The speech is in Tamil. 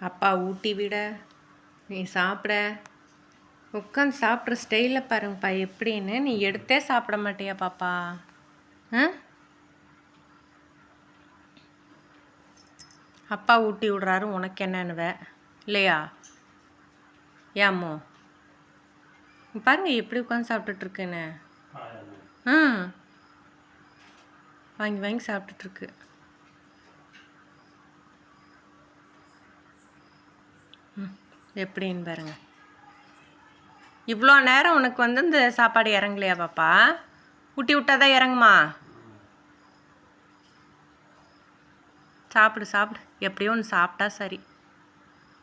அப்பா ஊட்டி விட நீ சாப்பிட உட்காந்து சாப்பிட்ற ஸ்டைலில் பாருங்கப்பா எப்படின்னு. நீ எடுத்தே சாப்பிட மாட்டியா பாப்பா? அப்பா ஊட்டி விடுறாரு, உனக்கு என்னன்னுவ இல்லையா? ஏம்மோ பாருங்க எப்படி உட்காந்து சாப்பிட்டுட்ருக்குன்னு. வாங்கி வாங்கி சாப்பிட்டுட்ருக்கு. எப்படின்னு பாருங்க. இவ்வளோ நேரம் உனக்கு இந்த சாப்பாடு இறங்கலையா பாப்பா? ஊட்டி விட்டாதான் இறங்குமா? சாப்பிடு சாப்பிடு, எப்படியோ ஒன்று சாப்பிட்டா சரி.